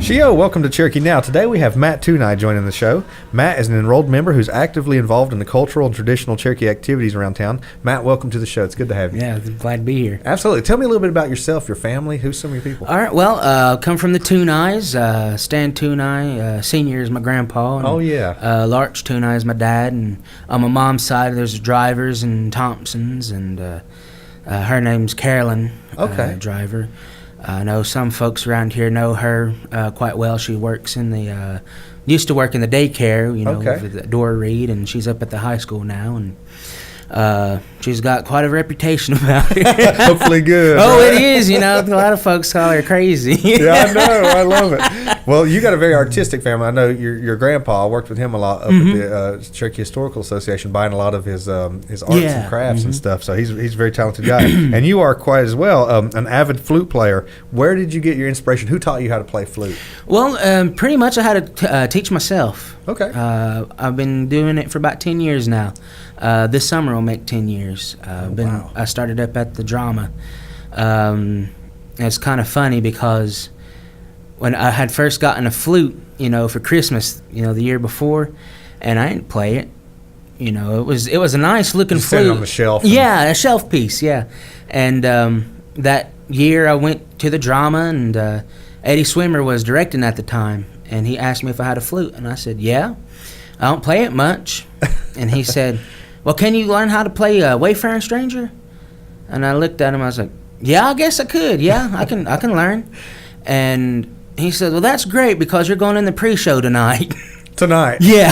Shio, welcome to Cherokee Now. Today we have Matt Tooni joining the show. Matt is an enrolled member who's actively involved in the cultural and traditional Cherokee activities around town. Matt, welcome to the show. It's good to have you. Yeah, glad to be here. Absolutely. Tell me a little bit about yourself, your family. Who's some of your people? All right, well, come from the Toonis. Stan Tooni, Senior is my grandpa. And, Larch Tooni is my dad. And on my mom's side, there's Drivers and Thompsons, and her name's Carolyn Driver. I know some folks around here know her quite well. She works in the used to work in the daycare, with Dora Reed, and she's up at the high school now, and she's got quite a reputation about it. Hopefully good. Oh, right? It is. A lot of folks call her crazy. Yeah, I know. I love it. Well, you got a very artistic family. I know your grandpa. I worked with him a lot up at the Cherokee Historical Association, buying a lot of his arts and crafts and stuff. So he's a very talented guy. And you are quite as well an avid flute player. Where did you get your inspiration? Who taught you how to play flute? Well, pretty much I had to teach myself. Okay. I've been doing it for about 10 years now. This summer will make 10 years. I started up at the drama. It's kind of funny because when I had first gotten a flute, for Christmas, the year before, and I didn't play it. It was a nice looking flute. Sitting on the shelf. Yeah, a shelf piece. Yeah, and that year I went to the drama, and Eddie Swimmer was directing at the time, and he asked me if I had a flute, and I said, yeah. I don't play it much, and he said, well, can you learn how to play Wayfaring Stranger? And I looked at him. I was like, yeah, I guess I could. Yeah, I can learn. And he said, well, that's great because you're going in the pre-show tonight. Tonight? Yeah.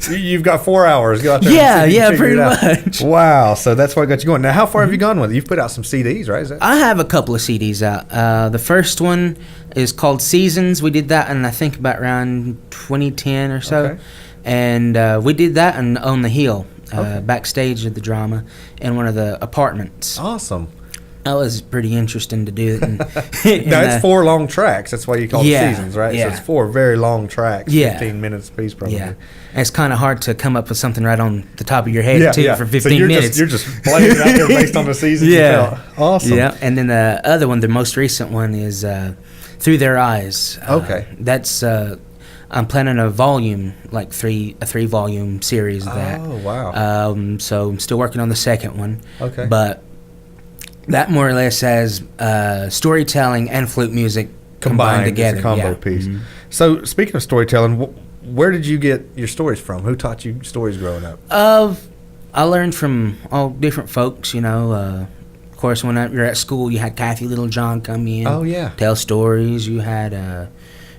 You've got 4 hours. Go out there and pretty much. Wow. So that's what got you going. Now, how far have you gone with it? You've put out some CDs, right? I have a couple of CDs out. The first one is called Seasons. We did that in, I think, about around 2010 or so. Okay. And we did that on the Hill, backstage at the drama in one of the apartments. Awesome. That was pretty interesting to do. Now, it's 4 long tracks. That's why you call it Seasons, right? Yeah. So it's 4 very long tracks, 15 minutes a piece probably. Yeah. And it's kind of hard to come up with something right on the top of your head, for 15 minutes. You're just playing it out there based on the seasons. Yeah. Awesome. Yeah. And then the other one, the most recent one, is Through Their Eyes. Okay. That's... I'm planning a volume, like a 3-volume series of that. Oh, wow. So I'm still working on the second one. Okay. But that more or less has storytelling and flute music combined together. It's a combo piece. Mm-hmm. So speaking of storytelling, where did you get your stories from? Who taught you stories growing up? I learned from all different folks, Of course, when you're at school, you had Kathy Littlejohn come in. Oh, yeah. Tell stories. You had...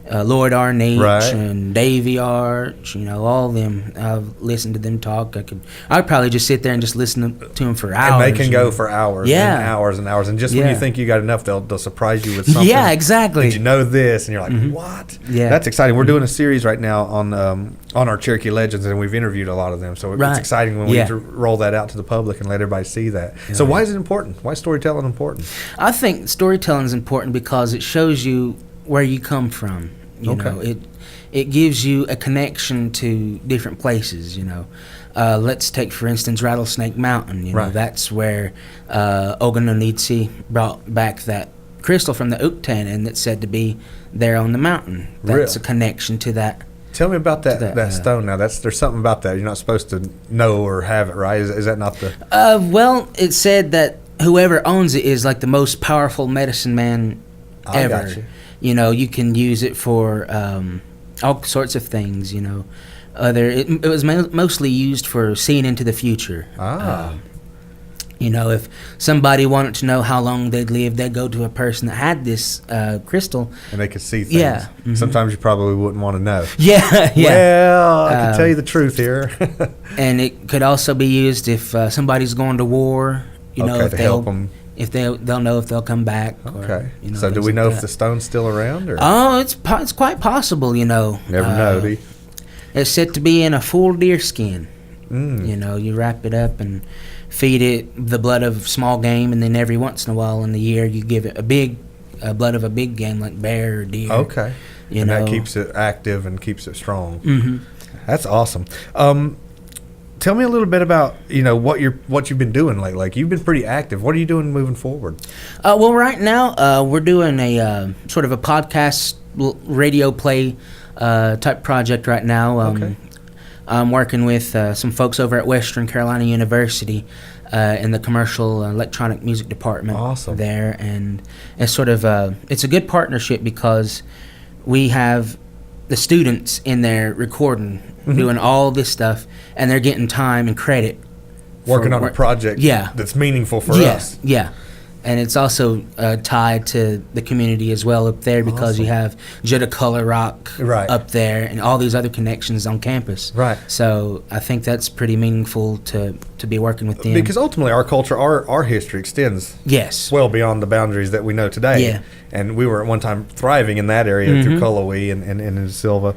Lloyd Arnett and Davy Arch, all of them. I've listened to them talk. I'd probably just sit there and just listen to them for hours. And they can go for hours and hours and hours. And just when you think you got enough, they'll surprise you with something. Yeah, exactly. Did you know this? And you're like, what? Yeah. That's exciting. We're doing a series right now on our Cherokee Legends, and we've interviewed a lot of them. So it's exciting when we roll that out to the public and let everybody see that. So why is it important? Why is storytelling important? I think storytelling is important because it shows you where you come from. It gives you a connection to different places. Let's take for instance Rattlesnake Mountain. That's where Ogunonitsi brought back that crystal from the Uktana, and that's said to be there on the mountain. That's a connection to that. Tell me about that stone. Now there's something about that you're not supposed to know or have it, right? Is that not the? Well, it said that whoever owns it is like the most powerful medicine man ever. Got you. You can use it for all sorts of things, It was mostly used for seeing into the future. If somebody wanted to know how long they'd live, they'd go to a person that had this crystal. And they could see things. Yeah. Mm-hmm. Sometimes you probably wouldn't want to know. Yeah. Well, I can tell you the truth here. And it could also be used if somebody's going to war, if to help them. If they'll know if they'll come back. Okay. So do we know if the stone's still around? Or? Oh, it's quite possible, Never know, do you? It's said to be in a full deer skin. You wrap it up and feed it the blood of small game, and then every once in a while in the year you give it blood of a big game like bear or deer. Okay. And that keeps it active and keeps it strong. Mm-hmm. That's awesome. Tell me a little bit about what you've been doing lately. Like, you've been pretty active. What are you doing moving forward? Well, right now we're doing a sort of a podcast radio play type project right now. Okay. I'm working with some folks over at Western Carolina University in the commercial electronic music department. Awesome. There, and it's sort of it's a good partnership because we have the students in there recording, doing all this stuff, and they're getting time and credit. Working on a project that's meaningful for us. Yeah. And it's also tied to the community as well up there because you have Jutta Color Rock up there and all these other connections on campus. Right. So I think that's pretty meaningful to be working with them. Because ultimately our culture, our history extends well beyond the boundaries that we know today. Yeah. And we were at one time thriving in that area through Cullowhee and in Silva.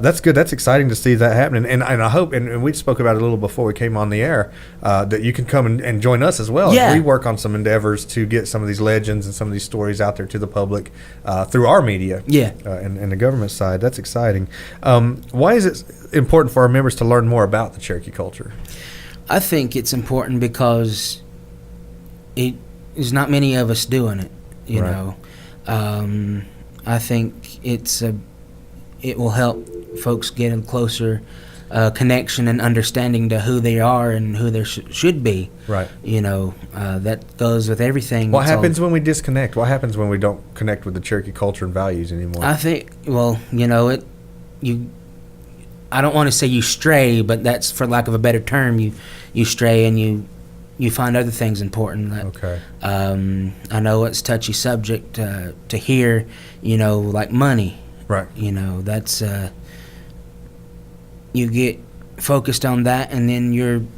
That's good. That's exciting to see that happening. And I hope, and we spoke about it a little before we came on the air, that you can come and join us as well. Yeah. We work on some endeavors to get some of these legends and some of these stories out there to the public through our media and the government side. That's exciting. Why is it important for our members to learn more about the Cherokee culture? I think it's important because there's not many of us doing it, you know. I think it will help folks get a closer connection and understanding to who they are and who they should be. Right. You know, that goes with everything. What happens when we disconnect? What happens when we don't connect with the Cherokee culture and values anymore? I think, well, you know, I don't want to say you stray, but that's, for lack of a better term, you stray and you find other things important. Okay. I know it's a touchy subject to hear, you know, like money. Right. You know, that's you get focused on that, and then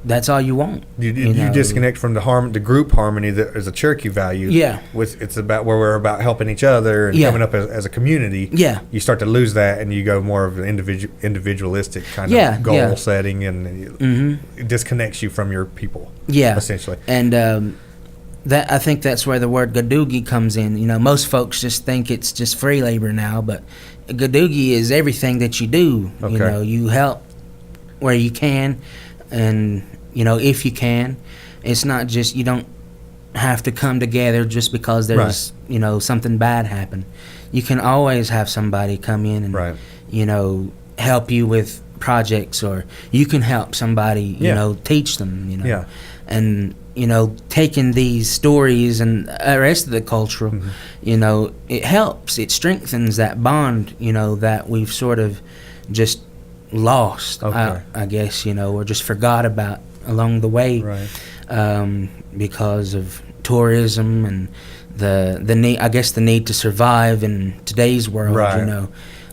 that's all you want. You disconnect from the group harmony that is a Cherokee value. Yeah. It's about where we're about helping each other and coming up as a community. Yeah. You start to lose that, and you go more of an individualistic kind of goal setting, and it disconnects you from your people. Yeah. Essentially. And that, I think that's where the word gadoogie comes in. You know, most folks just think it's just free labor now, but gadoogie is everything that you do. Okay. You know, you help where you can, and you know, if you can. It's not just, you don't have to come together just because there's you know, something bad happen. You can always have somebody come in and you know, help you with projects, or you can help somebody you know, teach them, you know. And you know, taking these stories and the rest of the culture, you know, it helps. It strengthens that bond, you know, that we've sort of just lost, I guess, you know, or just forgot about along the way, because of tourism and the need, I guess, the need to survive in today's world, you know.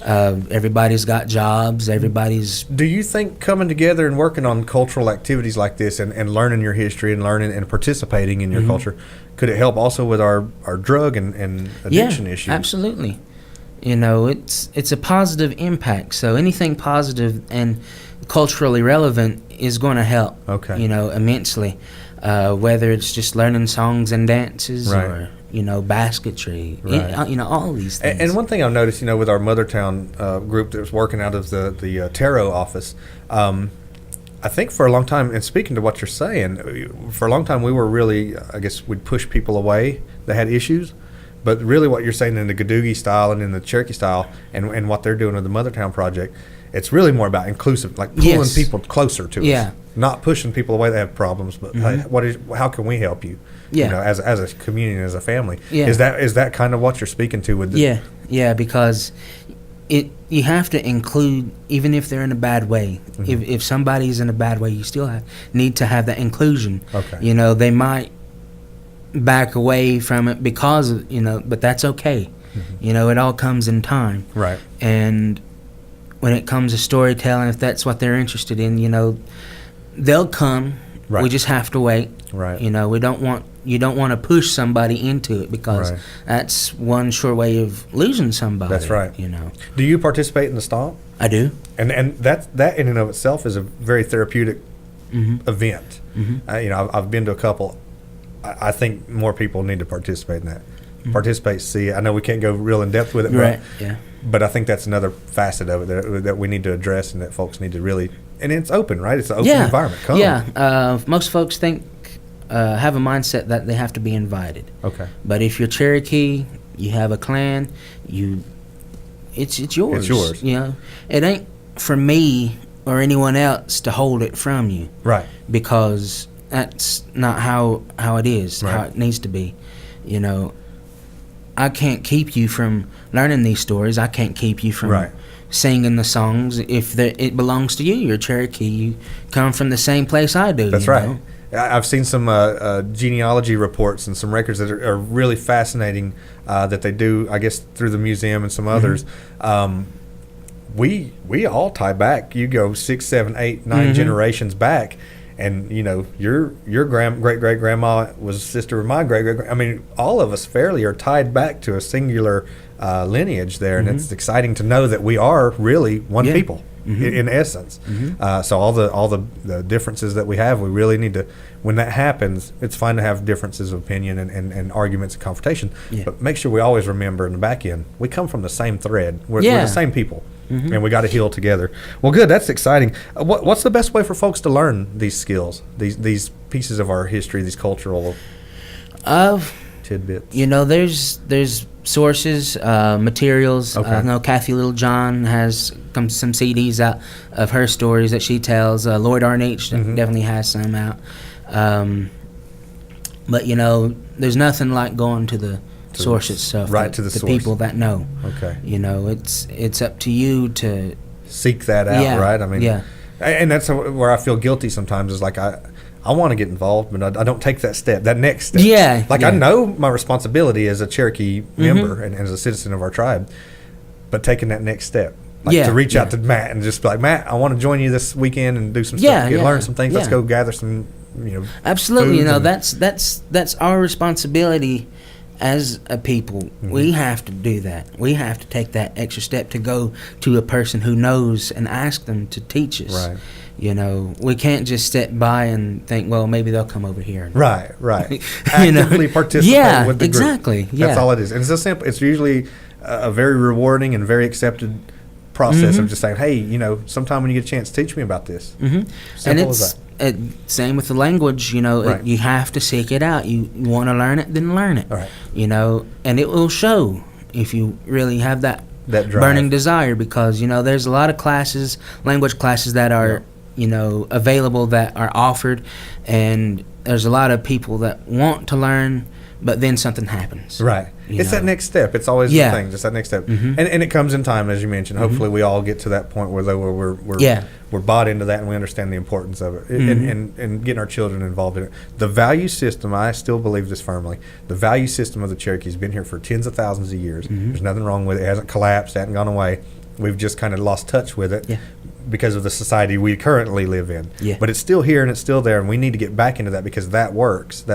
Everybody's got jobs. Everybody's. Do you think coming together and working on cultural activities like this and learning your history and learning and participating in your culture, could it help also with our drug and addiction issues? Absolutely. You know, it's a positive impact. So anything positive and culturally relevant is going to help. Okay. You know, immensely. Whether it's just learning songs and dances or, you know, basketry, you know, all these things. And one thing I've noticed, you know, with our Mothertown group that's working out of the Tarot office, I think for a long time, and speaking to what you're saying, for a long time we were really, I guess, we'd push people away that had issues. But really what you're saying in the Gadoogie style and in the Cherokee style and what they're doing with the Mothertown project, it's really more about inclusive, like pulling people closer to us. Not pushing people away that have problems, but hey, how can we help you? You know, as a community, as a family. Is that kind of what you're speaking to with the because you have to include, even if they're in a bad way. If somebody's in a bad way, you still need to have that inclusion. Okay. You know, they might back away from it because of, you know, but that's okay. You know, it all comes in time. Right. And when it comes to storytelling, if that's what they're interested in, you know, they'll come. Right. We just have to wait. Right. You know, you don't want to push somebody into it, because that's one sure way of losing somebody. That's right. You know. Do you participate in the stomp? I do. And that in and of itself is a very therapeutic event. You know, I've been to a couple. I think more people need to participate in that. Participate, see it. I know we can't go real in depth with it, but I think that's another facet of it that we need to address, and that folks need to really. And it's open, right? It's an open environment. Come. Most folks have a mindset that they have to be invited. Okay. But if you're Cherokee, You have a clan. It's yours. It's yours. You know, it ain't for me or anyone else to hold it from you. Right. Because that's not how it is, right. how it needs to be. You know, I can't keep you from learning these stories. I can't keep you from right. singing the songs. If it belongs to you, you're Cherokee. You come from the same place I do. That's you right. know? I've seen some genealogy reports and some records that are really fascinating that they do, I guess, through the museum and some others. We all tie back. You go 6, 7, 8, 9 generations back, and you know your great great grandma was a sister of my great great. I mean, all of us fairly are tied back to a singular lineage there, and it's exciting to know that we are really one people. In essence, so all the differences that we have, we really need to. When that happens, it's fine to have differences of opinion and arguments and confrontation. But make sure we always remember in the back end, we come from the same thread. We're the same people, and we got to heal together. Well, good. That's exciting. What's the best way for folks to learn these skills, these pieces of our history, these cultural tidbits? You know, there's sources, materials. Okay. I know Kathy Littlejohn has some CDs out of her stories that she tells. Lloyd Arnage definitely has some out. But you know, there's nothing like going to the source itself. Right, to the source. People that know. Okay. You know, it's up to you to seek that out, right? I mean, and that's where I feel guilty sometimes. Is like I want to get involved, but I don't take that step, that next step. I know my responsibility as a Cherokee member and as a citizen of our tribe, but taking that next step, to reach out to Matt and just be like, Matt, I want to join you this weekend and do some stuff, learn some things. Let's go gather some, absolutely. You know, that's our responsibility as a people. We have to do that. We have to take that extra step to go to a person who knows and ask them to teach us. Right. You know, we can't just sit by and think, well, maybe they'll come over here. Right. Actively participate with the group. That's all it is. And it's so simple. It's usually a very rewarding and very accepted process of just saying, hey, you know, sometime when you get a chance, teach me about this. Simple as that. Same with the language, you know, you have to seek it out. You want to learn it, then learn it. Right. You know, and it will show if you really have that drive. Burning desire, because, you know, there's a lot of classes, language classes that are, you know, available, that are offered, and there's a lot of people that want to learn, but then something happens. Right. It's that next step. It's always the thing, just that next step. And it comes in time, as you mentioned. Hopefully we all get to that point where we're bought into that and we understand the importance of it, and getting our children involved in it. The value system, I still believe this firmly, the value system of the Cherokee has been here for tens of thousands of years. There's nothing wrong with it. It hasn't collapsed, it hasn't gone away. We've just kind of lost touch with it because of the society we currently live in. But it's still here and it's still there, and we need to get back into that because that works.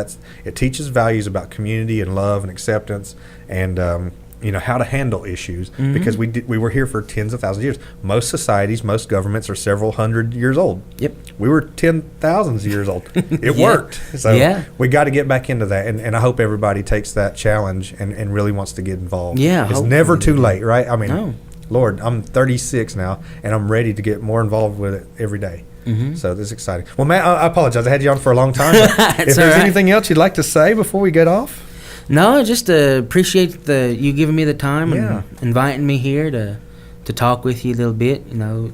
It teaches values about community and love and acceptance and you know, how to handle issues, because we were here for tens of thousands of years. Most societies, most governments are several hundred years old. We were 10,000s years old. It worked. So we got to get back into that, and I hope everybody takes that challenge and really wants to get involved. It's never too late, right? I mean, Lord, I'm 36 now, and I'm ready to get more involved with it every day. So this is exciting. Well, Matt, I apologize. I had you on for a long time. If there's anything else you'd like to say before we get off? No, just appreciate you giving me the time and inviting me here to talk with you a little bit. You know,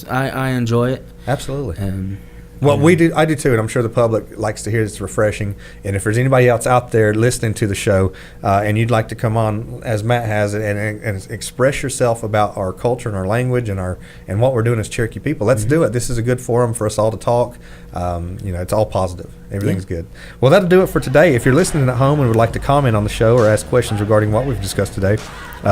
I enjoy it. Absolutely. Well, I do too, and I'm sure the public likes to hear this. Refreshing. And if there's anybody else out there listening to the show, and you'd like to come on, as Matt has, and express yourself about our culture and our language and what we're doing as Cherokee people, let's do it. This is a good forum for us all to talk. You know, it's all positive. Everything's good. Well, that'll do it for today. If you're listening at home and would like to comment on the show or ask questions regarding what we've discussed today,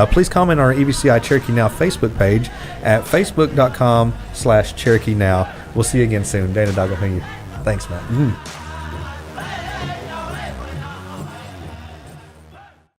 please comment on our EBCI Cherokee Now Facebook page at facebook.com/Cherokee Now. We'll see you again soon. Dana Doggle, thanks, Matt.